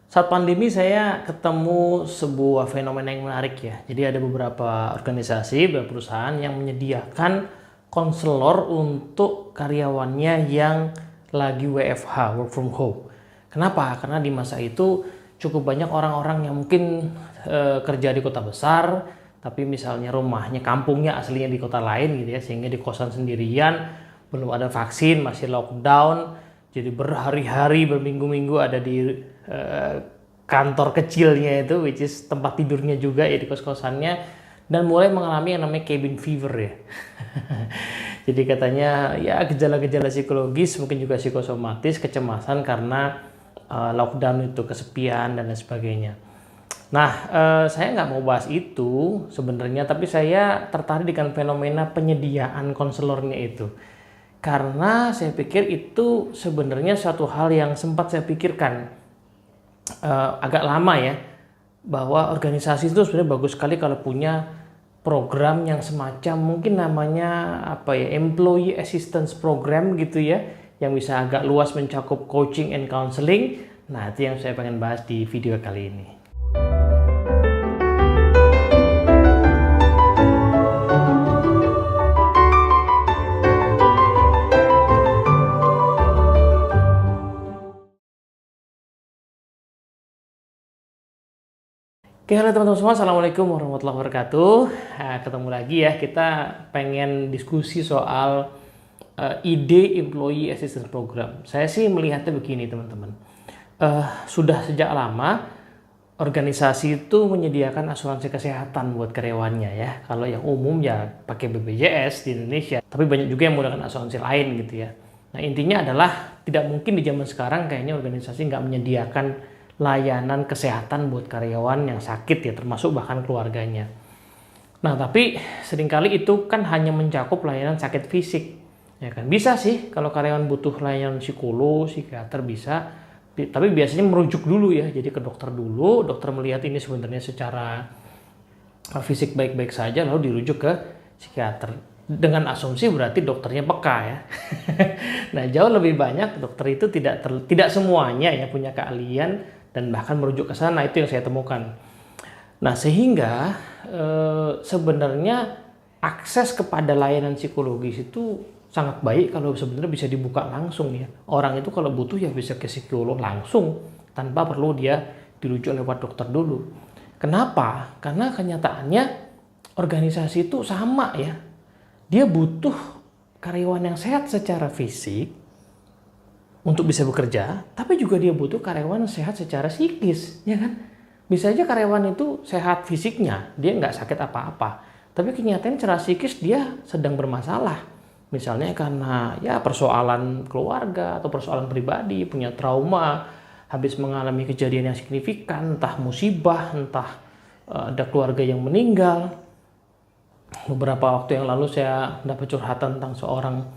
Saat pandemi saya ketemu sebuah fenomena yang menarik ya. Jadi ada beberapa organisasi, beberapa perusahaan yang menyediakan konselor untuk karyawannya yang lagi WFH, work from home. Kenapa? Karena di masa itu cukup banyak orang-orang yang mungkin kerja di kota besar, tapi misalnya rumahnya, kampungnya aslinya di kota lain gitu ya, sehingga di kosan sendirian, belum ada vaksin, masih lockdown, jadi berhari-hari, berminggu-minggu ada di kantor kecilnya itu, which is tempat tidurnya juga ya di kos-kosannya, dan mulai mengalami yang namanya cabin fever ya. Jadi katanya ya gejala-gejala psikologis, mungkin juga psikosomatis, kecemasan karena lockdown itu, kesepian dan lain sebagainya. Nah, saya nggak mau bahas itu sebenarnya, tapi saya tertarik dengan fenomena penyediaan konselornya itu. Karena saya pikir itu sebenarnya suatu hal yang sempat saya pikirkan agak lama ya, bahwa organisasi itu sebenarnya bagus sekali kalau punya program yang semacam mungkin namanya apa ya, employee assistance program gitu ya, yang bisa agak luas mencakup coaching and counseling. Nah, itu yang saya pengen bahas di video kali ini. Oke, halo teman-teman semua, Assalamualaikum warahmatullahi wabarakatuh. Nah, ketemu lagi ya, kita pengen diskusi soal ide Employee Assistance Program. Saya sih melihatnya begini teman-teman. Sudah sejak lama organisasi itu menyediakan asuransi kesehatan buat karyawannya ya. Kalau yang umum ya pakai BPJS di Indonesia, tapi banyak juga yang menggunakan asuransi lain gitu ya. Nah, intinya adalah tidak mungkin di zaman sekarang kayaknya organisasi nggak menyediakan layanan kesehatan buat karyawan yang sakit ya, termasuk bahkan keluarganya. Nah, tapi seringkali itu kan hanya mencakup layanan sakit fisik. Ya kan, bisa sih kalau karyawan butuh layanan psikolog, psikiater bisa, tapi biasanya merujuk dulu ya, jadi ke dokter dulu, dokter melihat ini sebenarnya secara fisik baik-baik saja, lalu dirujuk ke psikiater. Dengan asumsi berarti dokternya peka ya. Nah, jauh lebih banyak dokter itu tidak semuanya ya punya keahlian dan bahkan merujuk ke sana, itu yang saya temukan. Nah, sehingga sebenarnya akses kepada layanan psikologis itu sangat baik kalau sebenarnya bisa dibuka langsung ya. Orang itu kalau butuh ya bisa ke psikolog langsung tanpa perlu dia dirujuk lewat dokter dulu. Kenapa? Karena kenyataannya organisasi itu sama ya. Dia butuh karyawan yang sehat secara fisik untuk bisa bekerja, tapi juga dia butuh karyawan sehat secara psikis, ya kan? Bisa aja karyawan itu sehat fisiknya, dia nggak sakit apa-apa, tapi kenyataannya secara psikis dia sedang bermasalah. Misalnya karena ya persoalan keluarga atau persoalan pribadi, punya trauma, habis mengalami kejadian yang signifikan, entah musibah, entah ada keluarga yang meninggal. Beberapa waktu yang lalu saya dapat curhatan tentang seorang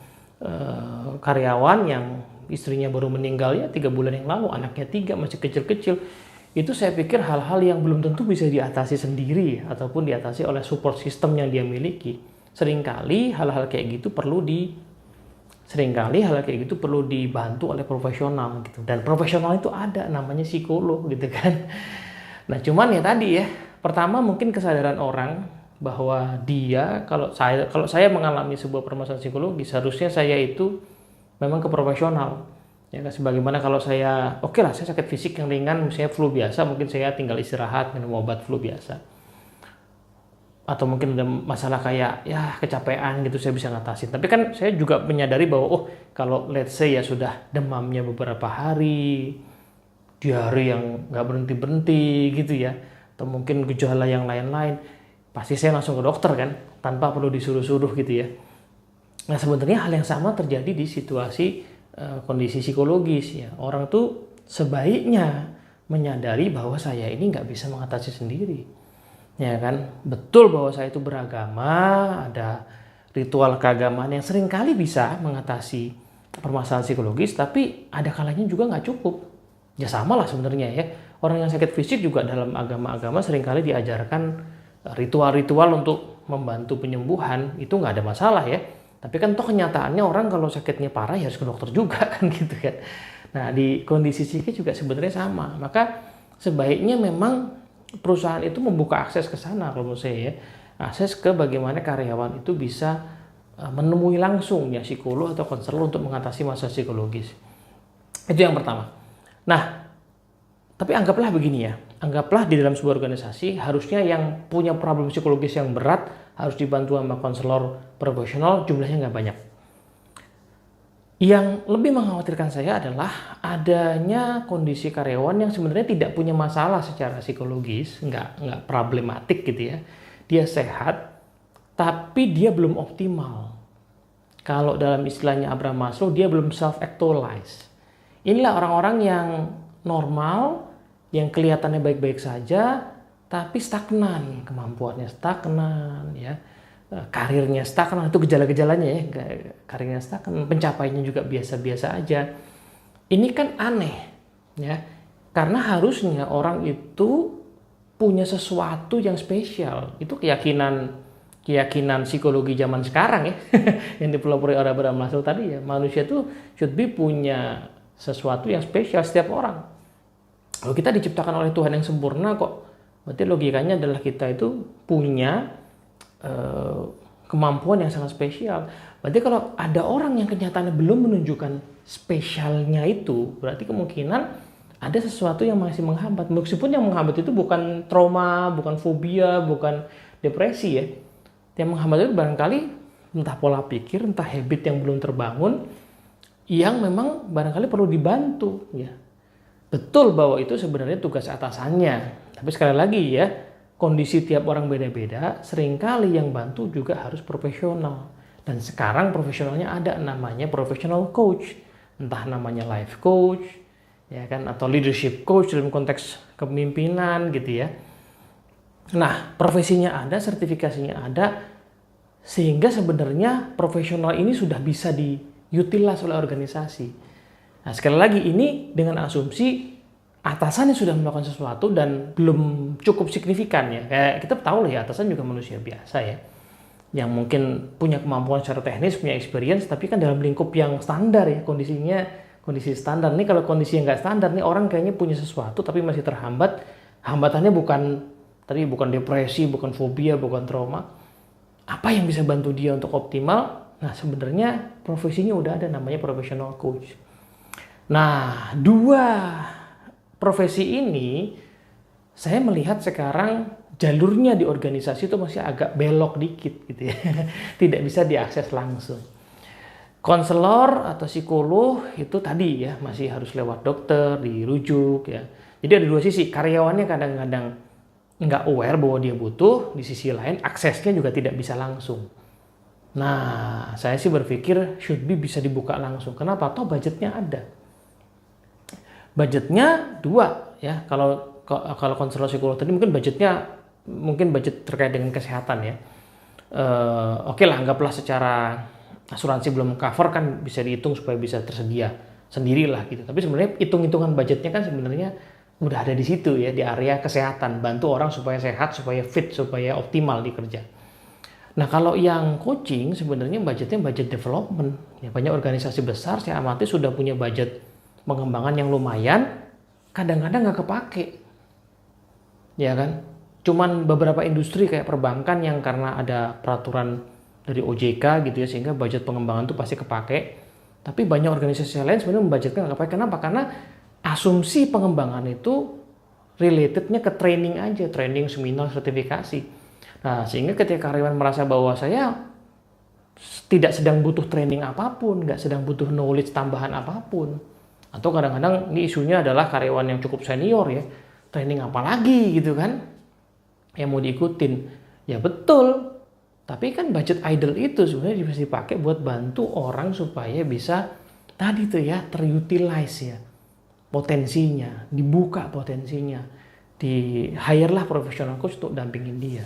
karyawan yang istrinya baru meninggal ya 3 bulan yang lalu, anaknya 3 masih kecil-kecil. Itu saya pikir hal-hal yang belum tentu bisa diatasi sendiri ataupun diatasi oleh support system yang dia miliki. Seringkali hal-hal kayak gitu perlu dibantu oleh profesional gitu. Dan profesional itu ada namanya psikolog gitu kan. Nah, cuman ya tadi ya, pertama mungkin kesadaran orang bahwa dia kalau saya mengalami sebuah permasalahan psikologis, seharusnya saya itu memang ke profesional ya, sebagaimana kalau saya oke lah saya sakit fisik yang ringan, misalnya flu biasa, mungkin saya tinggal istirahat minum obat flu biasa, atau mungkin ada masalah kayak ya kecapean gitu saya bisa ngatasin. Tapi kan saya juga menyadari bahwa kalau let's say ya sudah demamnya beberapa hari, diare yang nggak berhenti gitu ya, atau mungkin gejala yang lain-lain, pasti saya langsung ke dokter kan tanpa perlu disuruh-suruh gitu ya. Nah, sebenarnya hal yang sama terjadi di situasi kondisi psikologis ya. Orang tuh sebaiknya menyadari bahwa saya ini nggak bisa mengatasi sendiri. Ya kan? Betul bahwa saya itu beragama, ada ritual keagamaan yang seringkali bisa mengatasi permasalahan psikologis, tapi ada kalanya juga nggak cukup. Ya sama lah sebenarnya ya. Orang yang sakit fisik juga dalam agama-agama seringkali diajarkan ritual-ritual untuk membantu penyembuhan, itu nggak ada masalah ya. Tapi kan toh kenyataannya orang kalau sakitnya parah ya harus ke dokter juga kan gitu kan. Nah, di kondisi psikis juga sebenarnya sama. Maka sebaiknya memang perusahaan itu membuka akses ke sana kalau menurut saya ya. Akses ke bagaimana karyawan itu bisa menemui langsung ya psikolog atau konselor untuk mengatasi masalah psikologis. Itu yang pertama. Nah, tapi anggaplah begini ya, anggaplah di dalam sebuah organisasi harusnya yang punya problem psikologis yang berat harus dibantu sama konselor profesional, jumlahnya nggak banyak. Yang lebih mengkhawatirkan saya adalah adanya kondisi karyawan yang sebenarnya tidak punya masalah secara psikologis, nggak problematik gitu ya. Dia sehat, tapi dia belum optimal. Kalau dalam istilahnya Abraham Maslow, dia belum self-actualize. Inilah orang-orang yang normal, yang kelihatannya baik-baik saja, tapi stagnan, kemampuannya stagnan, ya, karirnya stagnan, itu gejala-gejalanya ya, karirnya stagnan, pencapaiannya juga biasa-biasa aja. Ini kan aneh, ya, karena harusnya orang itu punya sesuatu yang spesial. Itu keyakinan psikologi zaman sekarang ya, yang dipelopori oleh Abraham Maslow tadi ya, manusia itu should be punya sesuatu yang spesial setiap orang. Kalau kita diciptakan oleh Tuhan yang sempurna kok, berarti logikanya adalah kita itu punya kemampuan yang sangat spesial. Berarti kalau ada orang yang kenyataannya belum menunjukkan spesialnya itu, berarti kemungkinan ada sesuatu yang masih menghambat. Meskipun yang menghambat itu bukan trauma, bukan fobia, bukan depresi ya. Yang menghambat itu barangkali entah pola pikir, entah habit yang belum terbangun, yang memang barangkali perlu dibantu ya. Betul bahwa itu sebenarnya tugas atasannya. Tapi sekali lagi ya, kondisi tiap orang beda-beda, seringkali yang bantu juga harus profesional. Dan sekarang profesionalnya ada, namanya professional coach. Entah namanya life coach, ya kan, atau leadership coach dalam konteks kepemimpinan gitu ya. Nah, profesinya ada, sertifikasinya ada, sehingga sebenarnya profesional ini sudah bisa diutilize oleh organisasi. Nah, sekali lagi ini dengan asumsi atasannya sudah melakukan sesuatu dan belum cukup signifikan ya. Kayak kita tahu lah ya, atasan juga manusia biasa ya, yang mungkin punya kemampuan secara teknis, punya experience, tapi kan dalam lingkup yang standar ya, kondisi standar. Nih kalau kondisi yang nggak standar nih, orang kayaknya punya sesuatu tapi masih terhambat. Hambatannya bukan depresi, bukan fobia, bukan trauma. Apa yang bisa bantu dia untuk optimal? Nah, sebenarnya profesinya udah ada, namanya professional coach. Nah, dua profesi ini saya melihat sekarang jalurnya di organisasi itu masih agak belok dikit gitu ya. Tidak bisa diakses langsung. Konselor atau psikolog itu tadi ya masih harus lewat dokter, dirujuk ya. Jadi ada dua sisi, karyawannya kadang-kadang nggak aware bahwa dia butuh, di sisi lain aksesnya juga tidak bisa langsung. Nah, saya sih berpikir should be bisa dibuka langsung. Kenapa? Toh budgetnya ada. Budgetnya dua ya. Kalau konselor psikolog tadi mungkin budget terkait dengan kesehatan ya. Oke lah, anggaplah secara asuransi belum cover kan bisa dihitung supaya bisa tersedia sendirilah gitu. Tapi sebenarnya hitung-hitungan budgetnya kan sebenarnya udah ada di situ ya, di area kesehatan, bantu orang supaya sehat, supaya fit, supaya optimal di kerja. Nah, kalau yang coaching sebenarnya budgetnya budget development. Ya, banyak organisasi besar saya amati sudah punya budget pengembangan yang lumayan, kadang-kadang nggak kepake. Ya kan? Cuman beberapa industri kayak perbankan yang karena ada peraturan dari OJK gitu ya, sehingga budget pengembangan itu pasti kepake. Tapi banyak organisasi lain sebenarnya membudgetkan nggak kepake. Kenapa? Karena asumsi pengembangan itu relatednya ke training aja, training, seminar, sertifikasi. Nah, sehingga ketika karyawan merasa bahwa saya tidak sedang butuh training apapun, nggak sedang butuh knowledge tambahan apapun, atau kadang-kadang ini isunya adalah karyawan yang cukup senior ya, training apa lagi gitu kan, yang mau diikutin. Ya betul, tapi kan budget idle itu sebenarnya bisa dipakai buat bantu orang supaya bisa tadi tuh ya, terutilize ya potensinya, dibuka potensinya, di hire lah professional coach untuk dampingin dia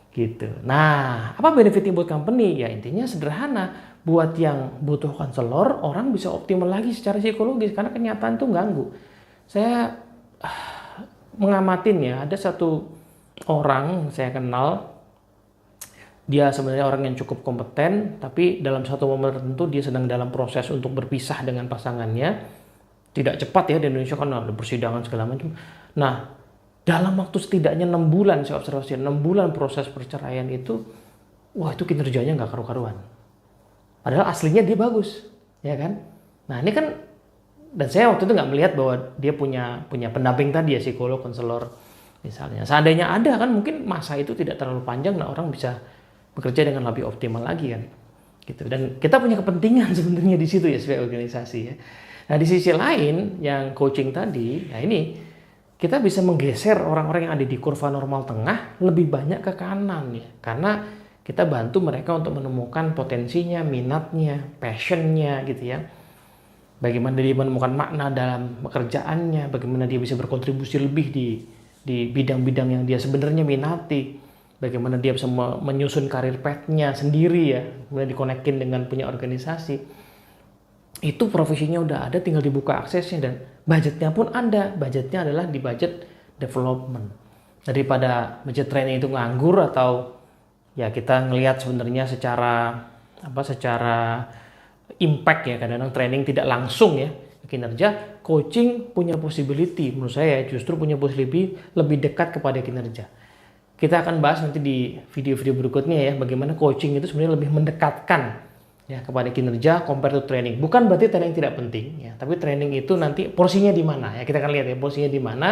gitu. Nah, apa benefitnya buat company? Ya intinya sederhana, buat yang butuh konselor, orang bisa optimal lagi secara psikologis karena kenyataan tuh ganggu. Saya mengamatin ya, ada satu orang saya kenal, dia sebenarnya orang yang cukup kompeten, tapi dalam satu momen tertentu dia sedang dalam proses untuk berpisah dengan pasangannya. Tidak cepat ya, di Indonesia kan ada persidangan segala macam. Nah, dalam waktu setidaknya 6 bulan, saya observasi 6 bulan proses perceraian itu, wah itu kinerjanya nggak karu-karuan. Padahal aslinya dia bagus, ya kan? Nah ini kan, dan saya waktu itu nggak melihat bahwa dia punya pendamping tadi ya, psikolog, konselor misalnya. Seandainya ada kan mungkin masa itu tidak terlalu panjang, nah orang bisa bekerja dengan lebih optimal lagi kan. Gitu. Dan kita punya kepentingan sebenarnya di situ ya sebagai organisasi ya. Nah di sisi lain yang coaching tadi, nah ini kita bisa menggeser orang-orang yang ada di kurva normal tengah lebih banyak ke kanan ya. Karena kita bantu mereka untuk menemukan potensinya, minatnya, passionnya gitu ya. Bagaimana dia menemukan makna dalam pekerjaannya, bagaimana dia bisa berkontribusi lebih di bidang-bidang yang dia sebenarnya minati, bagaimana dia bisa menyusun karir path-nya sendiri ya, kemudian dikonekin dengan punya organisasi. Itu profesinya udah ada, tinggal dibuka aksesnya dan budgetnya pun ada. Budgetnya adalah di budget development. Daripada budget training itu nganggur atau ya kita ngelihat sebenarnya secara impact ya, kadang-kadang training tidak langsung ya kinerja, coaching punya possibility menurut saya justru punya possibility lebih dekat kepada kinerja. Kita akan bahas nanti di video-video berikutnya ya, bagaimana coaching itu sebenarnya lebih mendekatkan ya kepada kinerja compare to training. Bukan berarti training tidak penting ya, tapi training itu nanti porsinya di mana ya, kita akan lihat ya porsinya di mana.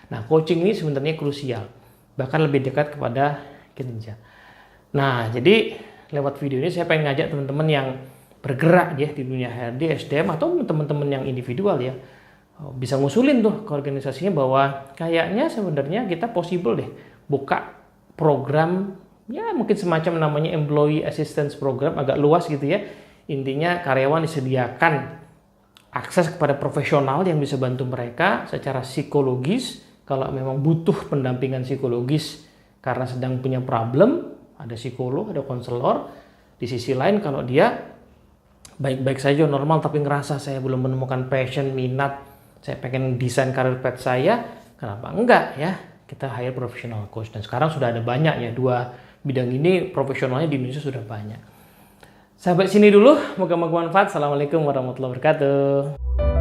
Nah, coaching ini sebenarnya krusial, bahkan lebih dekat kepada kinerja. Nah, jadi lewat video ini saya pengen ngajak teman-teman yang bergerak ya di dunia HRD, SDM atau teman-teman yang individual ya, bisa ngusulin tuh ke organisasinya bahwa kayaknya sebenarnya kita possible deh buka program ya mungkin semacam namanya employee assistance program, agak luas gitu ya. Intinya karyawan disediakan akses kepada profesional yang bisa bantu mereka secara psikologis kalau memang butuh pendampingan psikologis karena sedang punya problem, ada psikolog, ada konselor. Di sisi lain kalau dia baik-baik saja normal tapi ngerasa saya belum menemukan passion, minat, saya pengen desain karir path saya, kenapa enggak ya kita hire professional coach. Dan sekarang sudah ada banyak ya, 2 bidang ini profesionalnya di Indonesia sudah banyak. Sampai sini dulu, moga-moga bermanfaat. Assalamualaikum warahmatullahi wabarakatuh.